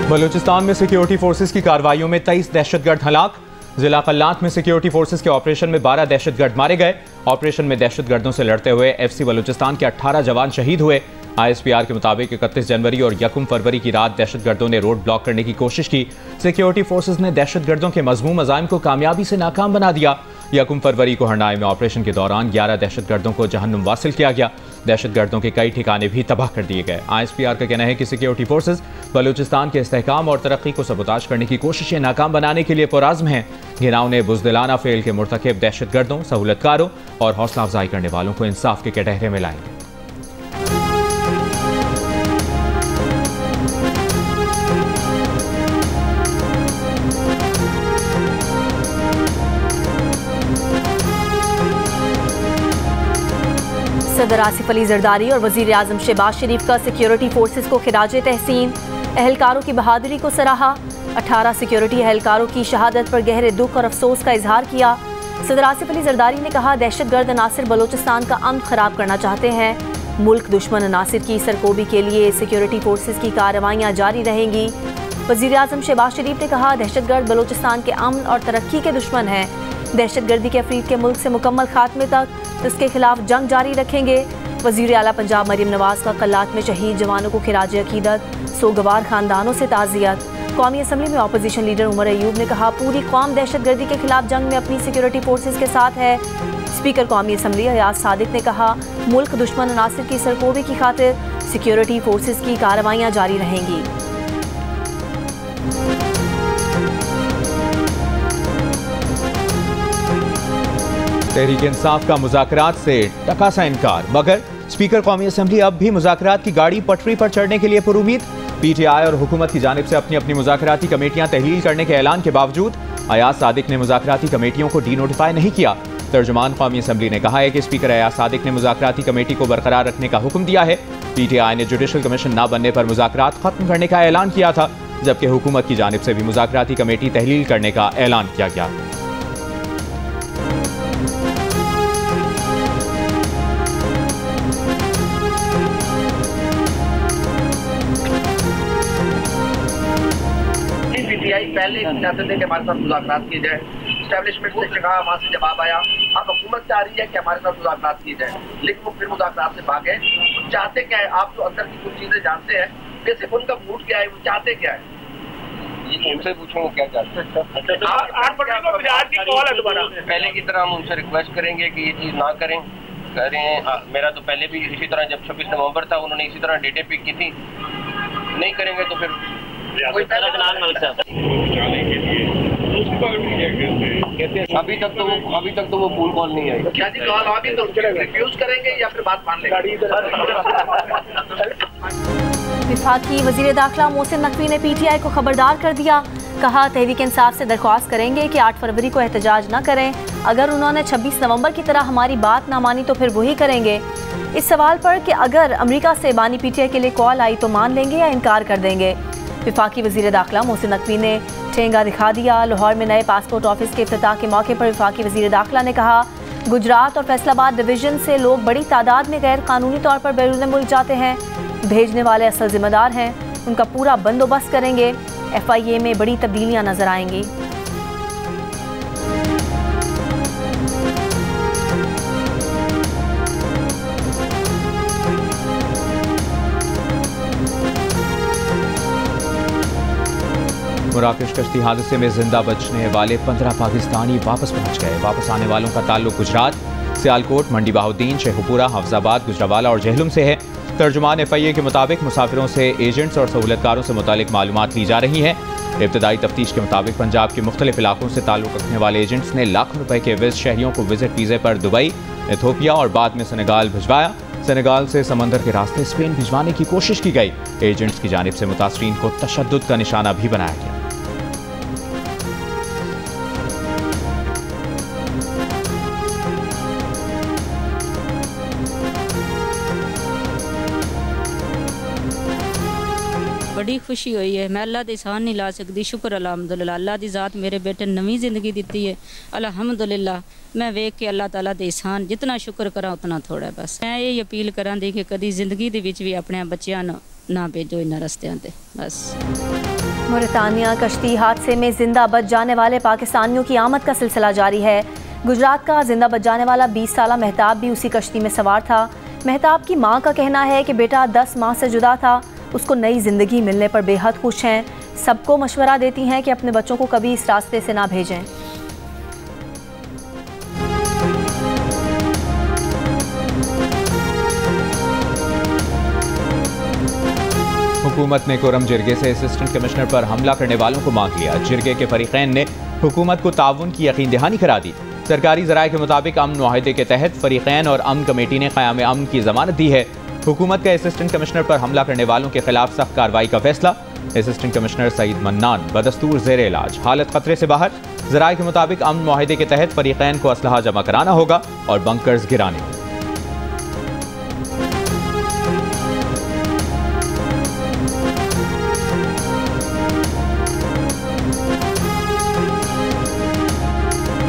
बलूचिस्तान में security forces की कार्रवाइयों में 23 दहशतगर्द हलाक। जिला कल्लात में सिक्योरिटी फोर्सेज के ऑपरेशन में 12 दहशतगर्द मारे गए। ऑपरेशन में दहशतगर्दों से लड़ते हुए एफसी बलूचिस्तान के 18 जवान शहीद हुए। ISPR के मुताबिक 31 जनवरी और 1 फरवरी की रात दहशतगर्दों ने रोड ब्लॉक करने की कोशिश की। सिक्योरिटी फोर्सेज ने दहशतगर्दों के मज़मूम अज़ाइम को कामयाबी से नाकाम बना दिया। 1 फरवरी को हरनाई में ऑपरेशन के दौरान 11 दहशतगर्दों को जहन्नुम वासिल किया गया। दहशतगर्दों के कई ठिकाने भी तबाह कर दिए गए। ISPR का कहना है कि सिक्योरिटी फोर्सेज बलूचिस्तान के इस्तेहकाम और तरक्की को सबोताज करने की कोशिशें नाकाम बनाने के लिए पुरआज़्म हैं। घिनाव ने बुज़दिलाना फेल के मुर्तकिब दहशतगर्दों, सहूलतकारों और हौसला अफजाई करने वालों को इंसाफ के कटहरे में लाएंगे। सदर आसिफ अली जरदारी और वज़ीर आज़म शहबाज शरीफ का सिक्योरिटी फोर्सेज को खिराज तहसीन। एहलकारों की बहादुरी को सराहा। 18 सिक्योरिटी एहलकारों की शहादत पर गहरे दुख और अफसोस का इजहार किया। सदर आसिफ अली जरदारी ने कहा, दहशतगर्द अनासिर बलूचिस्तान का अमन खराब करना चाहते हैं। मुल्क दुश्मन अनासिर की सरकोबी के लिए सिक्योरिटी फोर्सेज की कार्रवाइयाँ जारी रहेंगी। वज़ीर आज़म शहबाज शरीफ ने कहा, दहशतगर्द बलूचिस्तान के अमन और तरक्की के दुश्मन हैं। दहशतगर्दी के अफरीद के मुल्क से मुकम्मल खात्मे तक इसके खिलाफ जंग जारी रखेंगे। वज़ीर आला पंजाब मरीम नवाज का कल्लात में शहीद जवानों को खिराज अकीदत, सोगवार खानदानों से ताज़ियत। कौमी असम्बली में अपोजिशन लीडर उमर अयूब ने कहा, पूरी कौम दहशतगर्दी के खिलाफ जंग में अपनी सिक्योरिटी फोर्सेज के साथ है। स्पीकर कौमी असम्बली अयाज सादिक ने कहा, मुल्क दुश्मन अनासिर की सरकोबी की खातिर सिक्योरिटी फोर्सेज की कार्रवाइयाँ जारी रहेंगी। तहरीक इंसाफ का मुज़ाकरात से टका सा इनकार, मगर स्पीकर कौमी असम्बली अब भी मुज़ाकरात की गाड़ी पटरी पर चढ़ने के लिए पुरुमीद। PTI और हुकूमत की जानिब से अपनी अपनी मुज़ाकराती कमेटियां तहलील करने के ऐलान के बावजूद अयाज सादिक ने मुज़ाकराती कमेटियों को डीनोटिफाई नहीं किया। तर्जुमान कौमी असम्बली ने कहा है कि स्पीकर अयाज सादिक ने मुज़ाकराती कमेटी को बरकरार रखने का हुक्म दिया है। PTI ने जुडिशल कमीशन न बनने पर मुज़ाकरात खत्म करने का ऐलान किया था, जबकि हुकूमत की जानिब से भी मुज़ाकराती कमेटी तहलील करने का ऐलान किया गया। पहले चाहते थे कि हमारे साथ मुज़ाकरात किए जाए, एस्टेब्लिशमेंट से कहा, वहाँ से जवाब आया। अब हुकूमत चाह रही है कि हमारे साथ मुज़ाकरात किए जाए, लेकिन वो फिर मुज़ाकरात से भागे। वो चाहते क्या है? आप तो अंदर की कुछ चीज़ें जानते हैं, बेसिक उनका मूड क्या है, वो चाहते क्या है, ये उनसे पूछो वो क्या चाहते हैं। पहले की तरह हम उनसे रिक्वेस्ट करेंगे कि ये चीज़ ना करें। मेरा तो पहले भी इसी तरह, जब 26 नवंबर था, उन्होंने इसी तरह डेटें पिक की थी। नहीं करेंगे तो फिर अभी तक तो वो पूल कॉल नहीं आई। क्या जी कॉल आ गई तो रिफ्यूज करेंगे या फिर बात मान लेंगे? विफाकी वज़ीर दाखिला मोहसिन नकवी ने PTI को खबरदार कर दिया। कहा, तहरीक इंसाफ से दरख्वास्त करेंगे कि 8 फरवरी को एहतजाज न करें। अगर उन्होंने 26 नवंबर की तरह हमारी बात ना मानी तो फिर वही करेंगे। इस सवाल पर कि अगर अमेरिका से बानी PTI के लिए कॉल आई तो मान लेंगे या इनकार कर देंगे। विफाकी वज़ीर दाखिला मोहसिन नकवी ने ठेंगा दिखा दिया। लाहौर में नए पासपोर्ट ऑफिस के इफ्तिताह के मौके पर विफाकी वज़ीर दाखिला ने कहा, गुजरात और फैसलाबाद डिवीज़न से लोग बड़ी तादाद में गैर कानूनी तौर पर बैरून मुल्क जाते हैं। भेजने वाले असल जिम्मेदार हैं, उनका पूरा बंदोबस्त करेंगे। FIA में बड़ी तब्दीलियाँ नजर आएंगी। मुराकश कश्ती हादसे में जिंदा बचने वाले 15 पाकिस्तानी वापस पहुंच गए। वापस आने वालों का ताल्लुक गुजरात, सियालकोट, मंडी बहाउद्दीन, शेखुपुरा, हफ्जाबाद, गुजरावाला और जहलुम से है। तर्जुमान FIA के मुताबिक मुसाफिरों से एजेंट्स और सहूलतकारों से मुतालिक मालूमात ली जा रही हैं। इब्तदाई तफ्तीश के मुताबिक पंजाब के मुख्तलिफ इलाकों से ताल्लुक रखने वाले एजेंट्स ने लाखों रुपए के विज़ शहरियों को विजिट वीज़े पर दुबई, इथोपिया और बाद में सेनेगाल भिजवाया। सेनेगाल से समंदर के रास्ते स्पेन भिजवाने की कोशिश की गई। एजेंट्स की जानिब से मुतासरीन को तशद्दुद का निशाना भी बनाया गया। बड़ी खुशी हुई है। मैं अल्लाह दी एहसान नहीं ला सकती। शुक्र अलहमदुलिल्लाह, अल्लाह दी ज़ात मेरे बेटे नवी ज़िंदगी दी है अलहमदुलिल्लाह। मैं वेख के अल्लाह ताला दे एहसान जितना शुक्र करा उतना थोड़ा। बस मैं ये अपील करा दी कि कदी जिंदगी दे विच भी अपने बच्चों ना भेजो इन रस्तियां ते बस। मौरितानिया कश्ती हादसे में जिंदा बच जाने वाले पाकिस्तानियों की आमद का सिलसिला जारी है। गुजरात का जिंदा बच जाने वाला 20 साला मेहताब भी उसी कश्ती में सवार था। मेहताब की मां का कहना है कि बेटा 10 माह से जुदा था, उसको नई जिंदगी मिलने पर बेहद खुश हैं। सबको मशवरा देती हैं कि अपने बच्चों को कभी इस रास्ते से ना भेजें। हुकूमत ने कोरम जिरगे से असिस्टेंट कमिश्नर पर हमला करने वालों को मांग लिया। जिरगे के फरीकैन ने हुकूमत को ताउन की यकीन दहानी करा दी। सरकारी ज़राए के मुताबिक अमन मुआहदे के तहत फरीकैन और अमन कमेटी ने क़याम अमन की ज़मानत दी है। हुकूमत का असिस्टेंट कमिश्नर पर हमला करने वालों के खिलाफ सख्त कार्रवाई का फैसला। असिस्टेंट कमिश्नर सईद मन्नान बदस्तूर ज़ेर इलाज, हालत खतरे से बाहर। ज़राए के मुताबिक अमन मुआहदे के तहत फरीकैन को असलहा जमा कराना होगा और बंकर्स गिराने होंगे।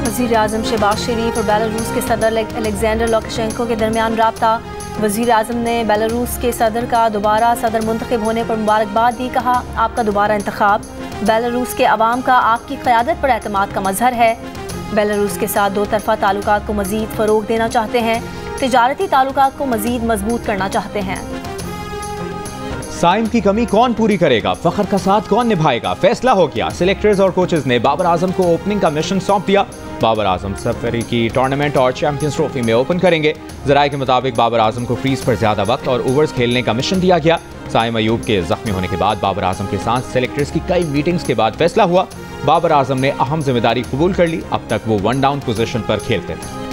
वज़ीर-ए-आज़म शहबाज शरीफ और बेलारूस के सदर अलेक्जेंडर लुकाशेंको के दरमियान राब्ता। वज़ीर-ए-आज़म ने बेलारूस के सदर का दोबारा सदर मुंतखब होने पर मुबारकबाद दी। कहा, आपका दोबारा इंतखाब बेलारूस के अवाम का आपकी क़यादत पर एतमाद का मजहर है। बेलारूस के साथ दो तरफ़ा ताल्लुकात को मज़ीद फ़रोग़ देना चाहते हैं, तिजारती ताल्लुकात को मज़ीद मजबूत करना चाहते हैं। साइम की कमी कौन पूरी करेगा, फ़ख्र का साथ कौन निभाएगा, फैसला हो गया। सिलेक्टर्स और कोचेज ने बाबर आजम को ओपनिंग का मिशन सौंप दिया। बाबर आजम सफरी की टूर्नामेंट और चैंपियंस ट्रॉफी में ओपन करेंगे। ज़राए के मुताबिक बाबर आजम को क्रीज पर ज्यादा वक्त और ओवर्स खेलने का मिशन दिया गया। साइम अयूब के जख्मी होने के बाद बाबर आजम के साथ सिलेक्टर्स की कई मीटिंग्स के बाद फैसला हुआ। बाबर आजम ने अहम जिम्मेदारी कबूल कर ली। अब तक वो 1 डाउन पोजीशन पर खेलते थे।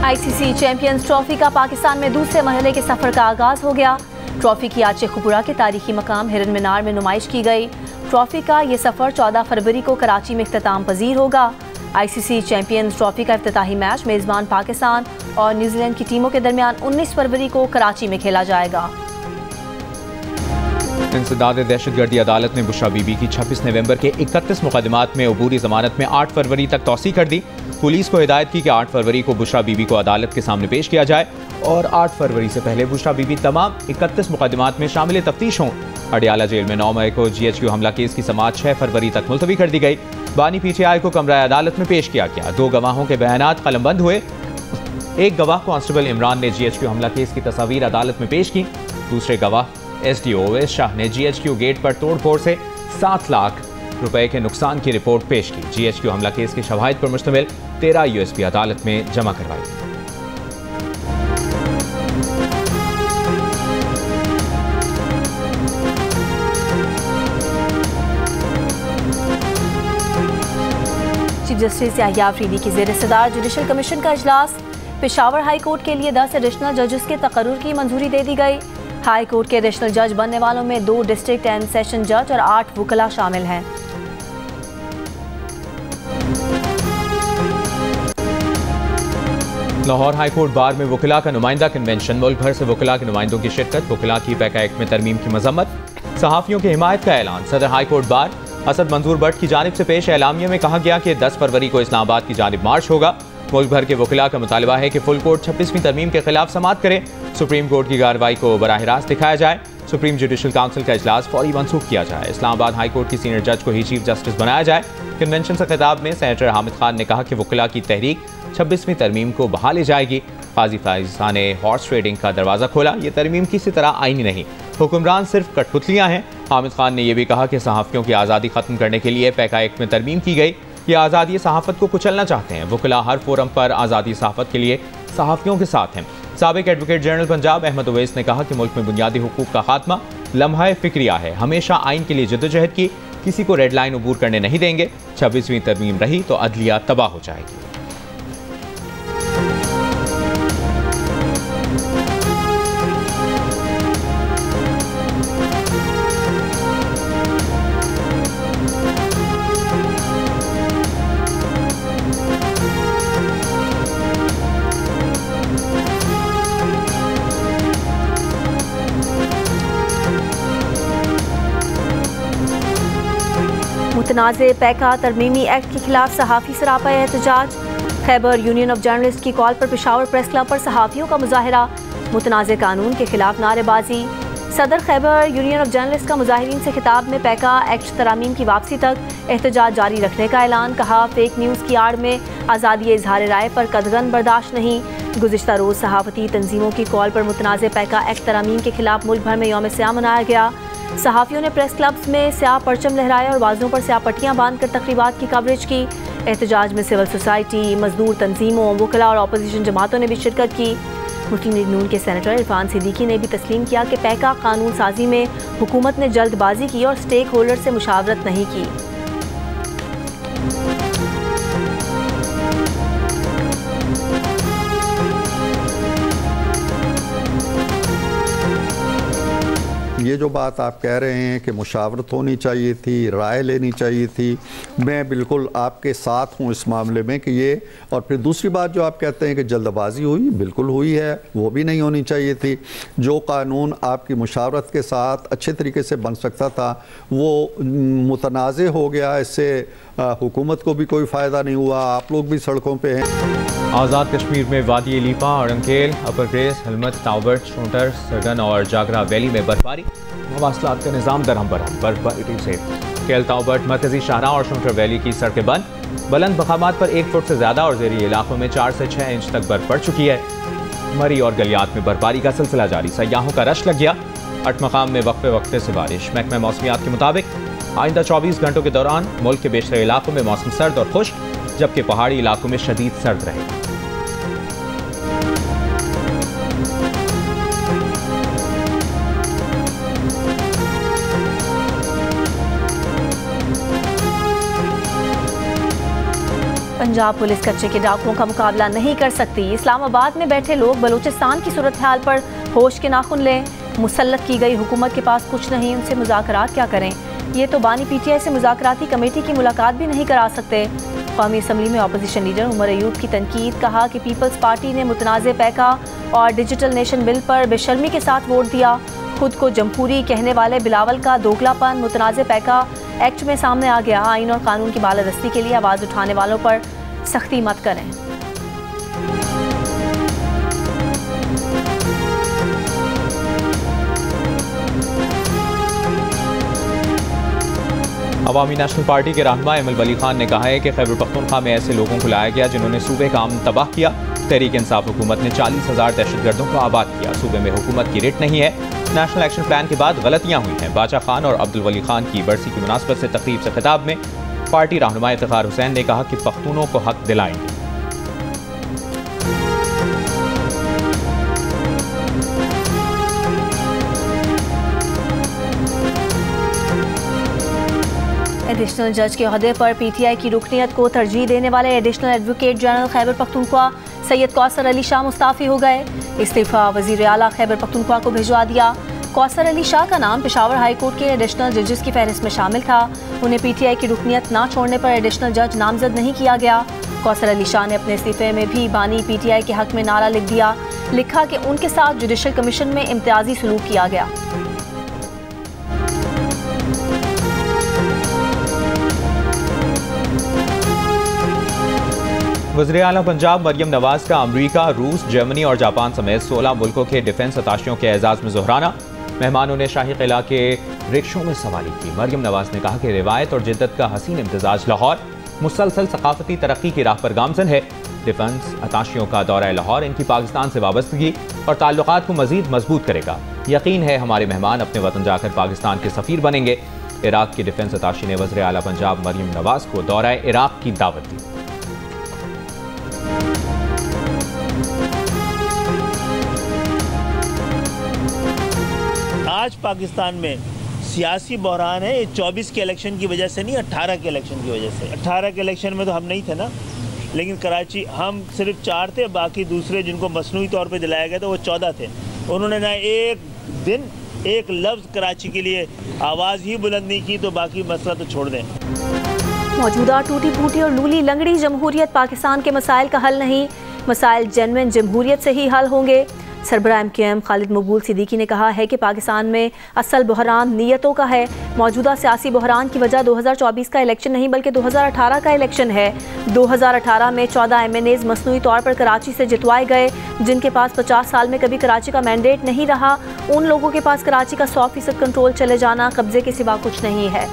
आईसीसी चैंपियंस ट्रॉफी का पाकिस्तान में दूसरे मरहले के सफर का आगाज हो गया। ट्रॉफी की आज शेखुपुरा के तारीखी मकाम हिरन मीनार में नुमाइश की गई। ट्रॉफी का ये सफर 14 फरवरी को कराची में इख्तिताम पजीर होगा। आईसीसी चैंपियंस ट्रॉफी का इफ्तिताही मैच मेजबान पाकिस्तान और न्यूजीलैंड की टीमों के दरमियान 19 फरवरी को कराची में खेला जाएगा। इंसदाद दहशतगर्दी अदालत ने बुशरा बीबी की 26 नवंबर के 31 मुकदमात में अबूरी जमानत में 8 फरवरी तक तौसी कर दी। पुलिस को हिदायत की कि 8 फरवरी को बुशरा बीबी को अदालत के सामने पेश किया जाए और 8 फरवरी से पहले बुशरा बीबी तमाम 31 मुकदमात में शामिल तफ्तीश हों। अडियाला जेल में 9 मई को GHQ हमला केस की समाअत 6 फरवरी तक मुलतवी कर दी गई। बानी PTI को कमरा अदालत में पेश किया गया। 2 गवाहों के बयानात कलमबंद हुए। एक गवाह कांस्टेबल इमरान ने GHQ हमला केस की तस्वीर अदालत में पेश की। दूसरे गवाह SDO अवैस शाह ने GHQ गेट पर तोड़फोड़ से 7 लाख रुपए के नुकसान की रिपोर्ट पेश की। GHQ हमला केस की शवाहिद पर मुश्तमिल 13 USB अदालत में जमा करवाई। चीफ जस्टिस याहिया अफरीदी की ज़ेर सदार जुडिशल कमीशन का इजलास। पेशावर हाई कोर्ट के लिए 10 एडिशनल जजेस के तकर्रुर की मंजूरी दे दी गई। हाई कोर्ट के एडिशनल जज बनने वालों में 2 डिस्ट्रिक्ट एंड सेशन जज और 8 वकला शामिल हैं। लाहौर हाई कोर्ट बार में वकला का नुमाइंदा कन्वेंशन। मुल्क भर से वकला के नुमाइंदों की शिरकत। वकला की पैका एक्ट में तरमीम की मजम्मत। सहाफ़ियों की हिमायत का ऐलान। सदर हाई कोर्ट बार असद मंजूर भट्ट की जानिब से पेश एलामिया में कहा गया कि 10 फरवरी को इस्लामाबाद की जानिब मार्च होगा। मुल्क भर के वकला का मुतालबा है कि फुल कोर्ट 26वीं तरमीम के खिलाफ समाअत करे। सुप्रीम कोर्ट की कार्रवाई को बराह रास्त दिखाया जाए। सुप्रीम जुडिशल काउंसिल का इजलास फौरी मनसूख किया जाए। इस्लामाबाद हाई कोर्ट की सीनियर जज को ही चीफ जस्टिस बनाया जाए। कन्वेंशन से खिताब में सेनेटर हामिद खान ने कहा कि वकला की तहरीक 26वीं तरमीम को बहा ले जाएगी। काजी फायजा ने हॉर्स ट्रेडिंग का दरवाज़ा खोला। ये तरमीम किसी तरह आईनी नहीं, हुक्मरान सिर्फ कठपुतलियाँ हैं। हामिद खान ने यह भी कहा कि सहाफ़ियों की आज़ादी ख़त्म करने के लिए पैका एक्ट में तरमीम की गई। ये आज़ादी सहाफ़त को कुचलना चाहते हैं। वकला हर फोरम पर आज़ादी सहाफ़त के लिए सहाफ़ियों के साथ हैं। साबिक एडवोकेट जनरल पंजाब अहमद अवैस ने कहा कि मुल्क में बुनियादी हुकूक का खात्मा लम्हा फिक्रिया है। हमेशा आइन के लिए जद्दोजहद की, किसी को रेड लाइन अबूर करने नहीं देंगे। 26वीं तरमीम रही तो अदलिया तबाह हो जाएगी। मुतनाज़े पैका तरमीमी एक्ट के खिलाफ सहाफ़ी सरापा एहतजाज। खैबर यूनियन ऑफ जर्नलिस्ट की कॉल पर पेशावर प्रेस क्लब पर सहाफ़ियों का मुजाहरा, मुतनाज़ कानून के खिलाफ नारेबाजी। सदर खैबर यूनियन ऑफ जर्नलिस्ट का मुजाहिरीन से खिताब में पैका एक्ट तरामीम की वापसी तक एहतजाज जारी रखने का ऐलान। कहा, फेक न्यूज़ की आड़ में आज़ादी इजहार राय पर कदगन बर्दाश्त नहीं। गुज़िश्ता रोज़ सहाफ़ती तंजीमों की कॉल पर मुतनाज़ पैका एक्ट तरामीम के खिलाफ मुल्क भर में यौम स्याह मनाया गया। सहाफ़ियों ने प्रेस क्लब्स में स्याह परचम लहराए और वाज़ों पर स्याह पट्टियाँ बांध कर तकरीबात की कवरेज की। एहतजाज में सिविल सोसाइटी, मजदूर तंजीमों, वकला और अपोजिशन जमातों ने भी शिरकत की। मुस्लिम लीग नून के सेनेटर इरफान सिद्दीकी ने भी तस्लीम किया कि पैका कानून साजी में हुकूमत ने जल्दबाजी की और स्टेक होल्डर से मुशावरत नहीं की। ये जो बात आप कह रहे हैं कि मुशावरत होनी चाहिए थी, राय लेनी चाहिए थी, मैं बिल्कुल आपके साथ हूँ इस मामले में कि ये, और फिर दूसरी बात जो आप कहते हैं कि जल्दबाजी हुई, बिल्कुल हुई है, वो भी नहीं होनी चाहिए थी। जो कानून आपकी मुशावरत के साथ अच्छे तरीके से बन सकता था वो मुतनाज़े हो गया, इससे हुकूमत को भी कोई फ़ायदा नहीं हुआ, आप लोग भी सड़कों पे हैं। आज़ाद कश्मीर में वादी लीपा, अड़ंकेल, अपर ग्रेस, हलमत, टाउबर्ट, शोटर, सरगन और जागरा वैली में बर्फबारी। मवासलात का निज़ाम दरहम बरहम, बर्फबारी से केल, टाउबर्ट, मरकजी शाहरा और शोटर वैली की सड़कें बंद। बुलंद मकामात पर 1 फुट से ज़्यादा और ज़ेरी इलाकों में 4 से 6 इंच तक बर्फ पड़ चुकी है। मरी और गलियात में बर्फबारी का सिलसिला जारी, सयाहों का रश लग गया। अटमकाम में वक्फे वक्फे से बारिश। महकमा मौसमियात के मुताबिक आइंदा 24 घंटों के दौरान मुल्क के बेशतर इलाकों में मौसम सर्द और खुश्क, जबकि पहाड़ी इलाकों में शदीद सर्द रहेगा। पंजाब पुलिस कच्चे के डाकुओं का मुकाबला नहीं कर सकती। इस्लामाबाद में बैठे लोग बलूचिस्तान की सूरत हाल पर होश के नाखुन लें। मुसल्लत की गई हुकूमत के पास कुछ नहीं, उनसे मुज़ाकरात क्या करें। ये तो बानी PTI से मुज़ाकराती कमेटी की मुलाकात भी नहीं करा सकते। कौमी असम्बली में अपोजिशन लीडर उमर अयूब की तनकीद। कहा कि पीपल्स पार्टी ने मुतनाज़ पैका और डिजिटल नेशन बिल पर बेशर्मी के साथ वोट दिया। खुद को जमहूरी कहने वाले बिलावल का दोगलापन मुतनाज़ पैका एक्ट में सामने आ गया। आइन और कानून की बालादस्ती के लिए आवाज़ उठाने वालों पर सख्ती मत करें। अवामी नेशनल पार्टी के रहनुमा एमएल वली खान ने कहा है कि खैबर पख्तूनख्वा में ऐसे लोगों को लाया गया जिन्होंने सूबे का अमन तबाह किया। तहरीक इंसाफ हुकूमत ने 40,000 दहशतगर्दों को आबाद किया। सूबे में हुकूमत की रेट नहीं है। नेशनल एक्शन प्लान के बाद गलतियां हुई हैं। बाचा खान और अब्दुल वली खान की बरसी की मुनासबत से तकरीब से खिताब में पार्टी रहनुमा इफ्तिखार हुसैन ने कहा कि पख्तूनों को हक दिलाएंगे। एडिशनल जज के ओहदे पर PTI की रुकनियत को तरजीह देने वाले additional advocate general Khyber Pakhtunkhwa Syed Kausar Ali Shah Mustafi हो गए। इस्तीफ़ा वज़ीर आला खैबर पख्तूनख्वा को भिजवा दिया। कौसर अली शाह का नाम पेशावर हाई कोर्ट के एडिशनल जजेस की फहरिस्त में शामिल था। उन्हें PTI की रुकनियत ना छोड़ने पर एडिशनल जज नामजद नहीं किया गया। कौसर अली शाह ने अपने इस्तीफे में भी बानी PTI के हक में नारा लिख दिया। लिखा कि उनके साथ जुडिशल कमीशन में इम्तियाजी सलूक किया गया। वज़ीर आला पंजाब मरियम नवाज का अमरीका, रूस, जर्मनी और जापान समेत 16 मुल्कों के डिफेंस अताशियों के एजाज़ में ज़ोहराना। मेहमानों ने शाही किला के रिक्शों में सवारी की। मरियम नवाज ने कहा कि रिवायत और जिद्दत का हसीन इम्तिजाज लाहौर मुसलसल सकाफती तरक्की की राह पर गामजन है। डिफेंस अताशियों का दौरा लाहौर इनकी पाकिस्तान से वाबस्तगी और ताल्लुकात को मजीद मजबूत करेगा। यकीन है हमारे मेहमान अपने वतन जाकर पाकिस्तान के सफ़ीर बनेंगे। इराक की डिफेंस अताशी ने वज़ीर आला पंजाब मरियम नवाज को दौरा इराक की दावत दी। आज पाकिस्तान में सियासी बहरान है। ये 24 के इलेक्शन की वजह से नहीं, 18 के इलेक्शन की वजह से। 18 के इलेक्शन में तो हम नहीं थे ना, लेकिन कराची हम सिर्फ 4 थे, बाकी दूसरे जिनको मसनूई तौर पे दिलाया गया था वो 14 थे। उन्होंने ना एक दिन एक लफ्ज़ कराची के लिए आवाज़ ही बुलंद नहीं की, तो बाकी मसला तो छोड़ दें। मौजूदा टूटी फूटी और लूली लंगड़ी जमहूरियत पाकिस्तान के मसाइल का हल नहीं। मसाइल जेन्युइन जमहूरियत से ही हल होंगे। सरबराह MKM खालिद मकबूल सिद्दीकी ने कहा है कि पाकिस्तान में असल बहरान नीयतों का है। मौजूदा सियासी बहरान की वजह 2024 का इलेक्शन नहीं बल्कि 2018 का इलेक्शन है। 2018 में 14 MNAs मसनूई तौर पर कराची से जितवाए गए, जिनके पास 50 साल में कभी कराची का मैंडेट नहीं रहा। उन लोगों के पास कराची का 100% कंट्रोल चले जाना कब्जे के सिवा कुछ नहीं है।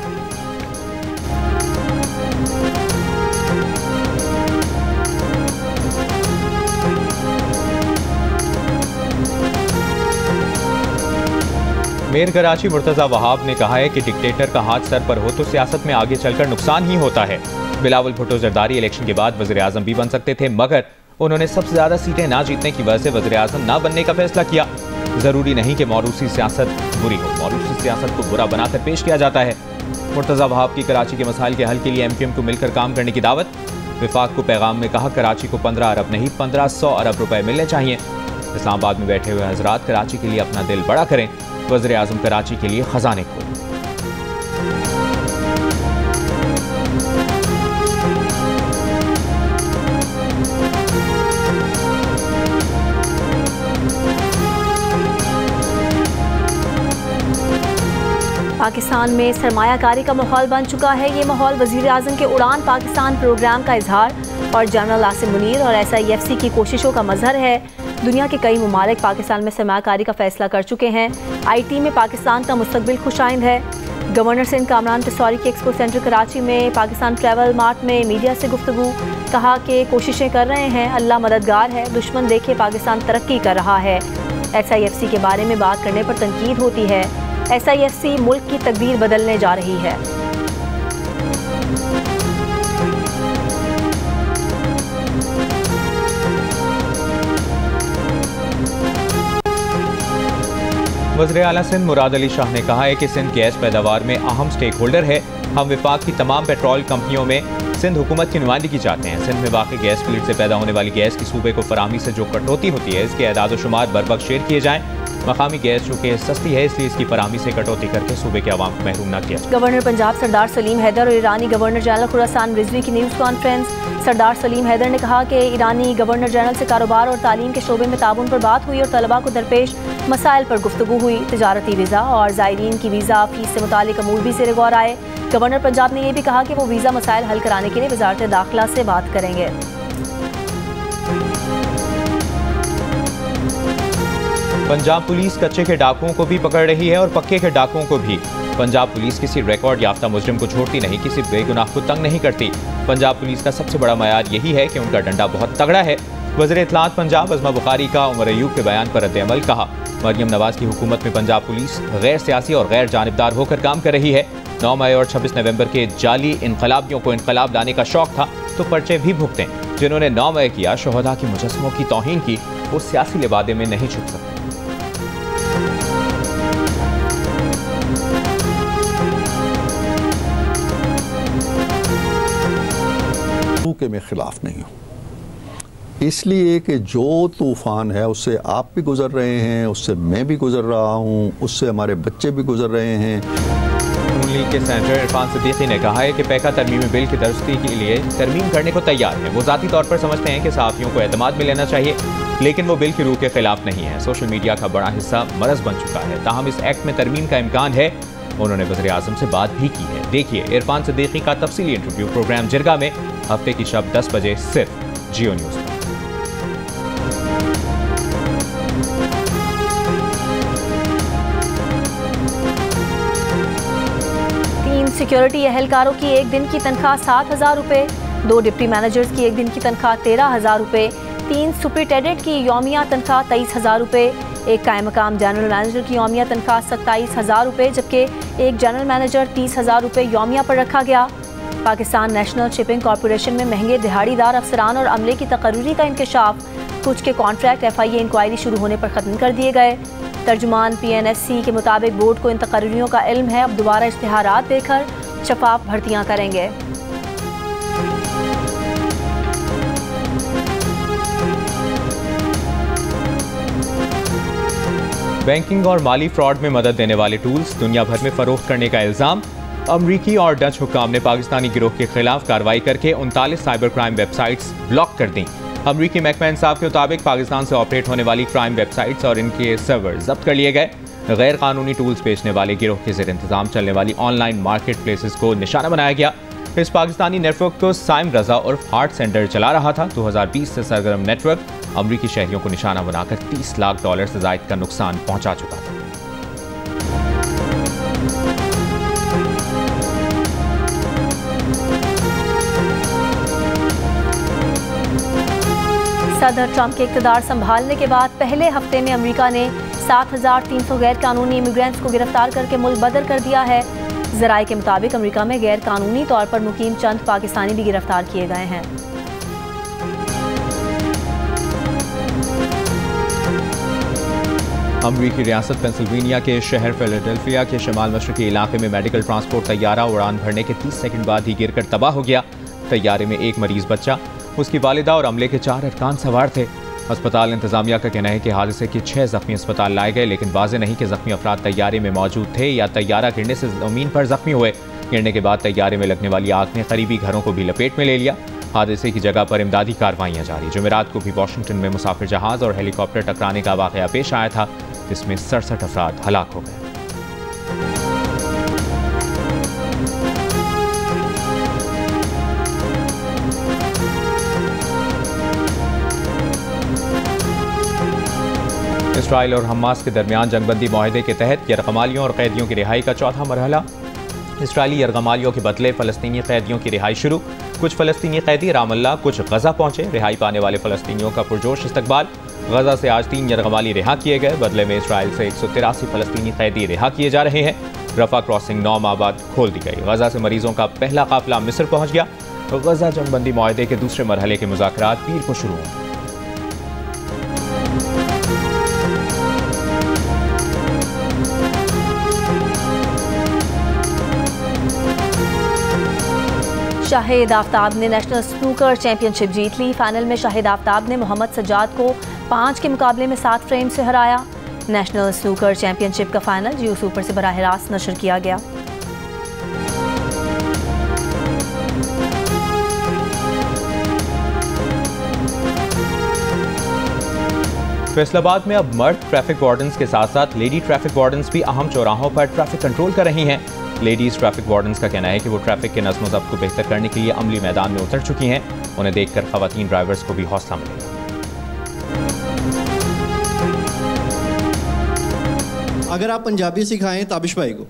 मेयर कराची मुर्तज़ा वहाब ने कहा है कि डिक्टेटर का हाथ सर पर हो तो सियासत में आगे चलकर नुकसान ही होता है। बिलावल भुट्टो जरदारी इलेक्शन के बाद वज़ीर आज़म भी बन सकते थे, मगर उन्होंने सबसे ज़्यादा सीटें ना जीतने की वजह से वज़ीर आज़म ना बनने का फैसला किया। ज़रूरी नहीं कि मौरूसी सियासत बुरी हो, मौरूसी सियासत को बुरा बनाकर पेश किया जाता है। मुर्तज़ा वहाब की कराची के मसाइल के हल के लिए MKM को मिलकर काम करने की दावत। विफाक को पैगाम में कहा कराची को 15 अरब नहीं 1500 अरब रुपए मिलने चाहिए। इस्लामाबाद में बैठे हुए हजरात कराची के लिए अपना दिल बड़ा करें। वज़ीर आज़म कराची के लिए खजाने खोलें। पाकिस्तान में सरमायाकारी का माहौल बन चुका है। ये माहौल वज़ीर आज़म के उड़ान पाकिस्तान प्रोग्राम का इजहार और जनरल आसिम मुनीर और SIFC की कोशिशों का मजहर है। दुनिया के कई ममालिक पाकिस्तान में सरमायाकारी का फैसला कर चुके हैं। IT में पाकिस्तान का मुस्तकबिल खुशाइंद है। गवर्नर सिंध कामरान तिसौरी के एक्सपो सेंटर कराची में पाकिस्तान ट्रैवल मार्ट में मीडिया से गुफ्तगू, कहा कि कोशिशें कर रहे हैं, अल्लाह मददगार है, दुश्मन देखे पाकिस्तान तरक्की कर रहा है। SIFC के बारे में बात करने पर तनकीद होती है। SIFC मुल्क की तकदीर बदलने जा रही है। वज़ीर आला सिंध मुराद अली शाह ने कहा है कि सिंध गैस पैदावार में अहम स्टेक होल्डर है। हम विफाक की तमाम पेट्रोल कंपनियों में सिंध हुकूमत की नुमाइंदगी चाहते हैं। सिंध में वाक़ई गैस फील्ड से पैदा होने वाली गैस की सूबे को फराहमी से जो कटौती होती है, इसके एदाद शुमार बरवक्त शेयर किए जाएँ। मकामी गैस चूँकि सस्ती है, इसलिए इसकी फराहमी से कटौती करके सूबे के अवाम को महरूम न किया। गवर्नर पंजाब सरदार सलीम हैदर और ईरानी गवर्नर जनरल खुरासान रिजवी की न्यूज़ कॉन्फ्रेंस। सरदार सलीम हैदर ने कहा कि ईरानी गवर्नर जनरल से कारोबार और तालीम के शोबे में ताउन पर बात हुई और तलबा को दरपेश मसाइल पर गुफ्तगू हुई। तिजारती वीज़ा और ज़ायरीन की वीज़ा फीस से मुतालिक अमूर भी ज़ेर गौर आए। गवर्नर पंजाब ने यह भी कहा कि वो वीज़ा मसाइल हल कराने के लिए वज़ारत दाखिला से बात करेंगे। पंजाब पुलिस कच्चे के डाकुओं को भी पकड़ रही है और पक्के के डाकुओं को भी। पंजाब पुलिस किसी रिकॉर्ड याफ्ता मुजरिम को छोड़ती नहीं, किसी बेगुनाह को तंग नहीं करती। पंजाब पुलिस का सबसे बड़ा मयार यही है कि उनका डंडा बहुत तगड़ा है। वज़ीर इत्तलात पंजाब अज़मा बुखारी का उमर अयूब के बयान पर रद्द-ए-अमल। कहा, मरियम नवाज की हुकूमत में पंजाब पुलिस गैर सियासी और गैर जानिबदार होकर काम कर रही है। 9 मई और 26 नवंबर के जाली इनकलाबियों को इनकलाब लाने का शौक था तो पर्चे भी भुगतें। जिन्होंने 9 मई किया शोहदा की मुजस्समों की तौहीन की, वो सियासी लिबादे में नहीं छुप सकते। के मैं खिलाफ नहीं हूँ, इसलिए कि जो तूफान है उससे आप भी गुजर रहे हैं, उससे मैं भी गुजर रहा हूँ, उससे हमारे बच्चे भी गुजर रहे हैं। नून लीग के सेनेटर इरफान सिद्दीकी ने कहा है कि पैका तरमीमी बिल की दुरुस्ती के लिए तरमीम करने को तैयार है। वो ज़ाती तौर पर समझते हैं कि सहाफ़ियों को एतमाद में लेना चाहिए, लेकिन वो बिल की रूह के खिलाफ नहीं है। सोशल मीडिया का बड़ा हिस्सा मरज़ बन चुका है, ताहम इस एक्ट में तरमीम का इम्कान है। उन्होंने वज़ीर आज़म से बात भी की है। देखिए इरफान सिद्दीकी का तफसीली इंटरव्यू प्रोग्राम जिरगा में हफ्ते की शब 10 बजे सिर्फ जियो न्यूज़ पर। 3 सिक्योरिटी एहलकारों की एक दिन की तनख्वाह 7,000 रुपये, 2 डिप्टी मैनेजर्स की एक दिन की तनख्वाह 13,000 रुपये, 3 सुपरिटेंडेंट की यौमिया तनख्वाह 23,000 रुपये, एक कायम मकाम जनरल मैनेजर की यौमिया तनख्वाह 27,000 रुपये, जबकि एक जनरल मैनेजर 30,000 रुपये यौमिया पर रखा गया। पाकिस्तान नेशनल शिपिंग कॉरपोरेशन में महंगे दिहाड़ीदार अफसरान और अमले की तकर्री का इंकशाफ, कुछ के कॉन्ट्रैक्ट FIA इंक्वायरी शुरू होने पर ख़त्म कर दिए गए। तर्जुमान PNSC के मुताबिक बोर्ड को इन तकर्रियों का इल्म है, अब दोबारा इश्तिहारात देकर शफाफ भर्तियाँ करेंगे। बैंकिंग और माली फ्रॉड में मदद देने वाले टूल्स दुनिया भर में फरोख्त करने का इल्ज़ाम। अमरीकी और डच हुक्काम ने पाकिस्तानी गिरोह के खिलाफ कार्रवाई करके 39 साइबर क्राइम वेबसाइट्स ब्लॉक कर दी। अमरीकी महकमा इंसाफ के मुताबिक पाकिस्तान से ऑपरेट होने वाली क्राइम वेबसाइट्स और इनके सर्वर जब्त कर लिए गए। गैर कानूनी टूल्स बेचने वाले गिरोह के ज़ेर इंतजाम चलने वाली ऑनलाइन मार्केट प्लेसेस को निशाना बनाया गया। इस पाकिस्तानी नेटवर्क को साइम रजा और हार्ट सेंटर चला रहा था। 2020 से सरगर्म नेटवर्क अमरीकी शहरियों को निशाना बनाकर $30 लाख से ज़ायद का नुकसान पहुंचा चुका था। सदर ट्रंप के इक़्तिदार संभालने के बाद पहले हफ्ते में अमेरिका ने 7,300 गैर कानूनी इमिग्रेंट्स को गिरफ्तार करके मुल्क बदर कर दिया है। ज़राए के मुताबिक अमेरिका में गैर कानूनी तौर पर मुकीम चंद पाकिस्तानी भी गिरफ्तार किए गए हैं। अमरीकी रियासत पेंसिल्वेनिया के शहर फिलाडेल्फिया के शमाल मशरकी इलाके में मेडिकल ट्रांसपोर्ट तैयारा उड़ान भरने के 30 सेकंड बाद ही गिरकर तबाह हो गया। तैयारे में एक मरीज बच्चा, उसकी वालिदा और अमले के 4 अरकान सवार थे। अस्पताल इंतजामिया का कहना है कि हादसे के 6 जख्मी अस्पताल लाए गए, लेकिन वाज़ेह नहीं कि जख्मी अफराद तैयारे में मौजूद थे या तैयारा गिरने से ज़मीन पर जख्मी हुए। गिरने के बाद तैयारे में लगने वाली आग ने करीबी घरों को भी लपेट में ले लिया। हादसे की जगह पर इमदादी कार्रवाइयाँ जारी। जुमेरात को भी वाशिंगटन में मुसाफिर जहाज़ और हेलीकॉप्टर टकराने का वाक़या पेश आया था, जिसमें 67 अफराद हलाक हो गए। इसराइल और हमास के दरमियान जंगबंदी माहदे के तहत यरगमालियों और कैदियों की रिहाई का चौथा मरहला। इसराइली यरगमालियों के बदले फ़लस्तीनी कैदियों की रिहाई शुरू। कुछ फ़लस्तीनी कैदी रामल्ला, कुछ गज़ा पहुंचे। रिहाई पाने वाले फ़लस्तीनियों का पुरजोश इस्तकबाल। गज़ा से आज 3 यरगमाली रिहा किए गए। बदले में इसराइल से 183 फ़लस्तीनी कैदी रिहा किए जा रहे हैं। रफ़ा क्रॉसिंग 9 माह बाद खोल दी गई। गज़ा से मरीजों का पहला काफ़िला मिस्र पहुँच गया। गज़ा जंगबंदी माहदे के दूसरे मरहले के मुज़ाकरात पीर को शुरू होंगे। शाहिद आफ्ताब ने नेशनल स्नूकर चैंपियनशिप जीत ली। फाइनल में शाहिद आफ्ताब ने मोहम्मद सज्जाद को 5 के मुकाबले में 7 फ्रेम से हराया। नेशनल स्नूकर चैंपियनशिप का फाइनल जियो सुपर से बराह रास्त नशर किया गया। फैसलाबाद में अब मर्द ट्रैफिक वार्डन्स के साथ साथ लेडी ट्रैफिक वार्डन्स भी अहम चौराहों पर ट्रैफिक कंट्रोल कर रही हैं। लेडीज ट्रैफिक वार्डन्स का कहना है कि वो ट्रैफिक के नज़्म ज़ब्त को बेहतर करने के लिए अमली मैदान में उतर चुकी हैं। उन्हें देखकर ख़वातीन ड्राइवर्स को भी हौसला मिलेगा। अगर आप पंजाबी सिखाएं ताबिश भाई को,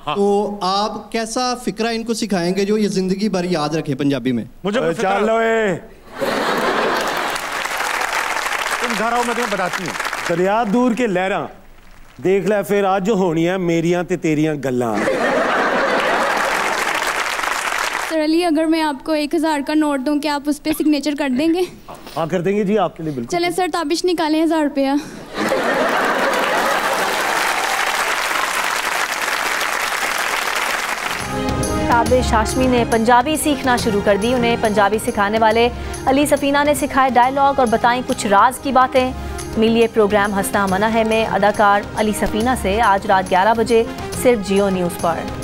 तो आप कैसा फिक्रा इनको सिखाएंगे जो ये जिंदगी भर याद रखे पंजाबी में? मुझे चलो तुम घर आओ, मैं तुम्हें बताती हूँ। दरिया दूर के लहरा देख ले फिर आज होनी है मेरियां ते तेरियां गल्लां। सर अली, अगर मैं आपको 1000 का नोट दूं, क्या आप उस पर सिग्नेचर कर देंगे? हाँ कर देंगे जी, आपके लिए बिल्कुल। चलें सर, ताबिश निकालें 1000 रुपया। ताबिश हाशमी ने पंजाबी सीखना शुरू कर दी। उन्हें पंजाबी सिखाने वाले अली सफीना ने सिखाए डायलॉग और बताई कुछ राज की बातें। मिलिए प्रोग्राम हंसना मना है में अदाकार अली सफीना से आज रात 11 बजे सिर्फ जियो न्यूज़ पर।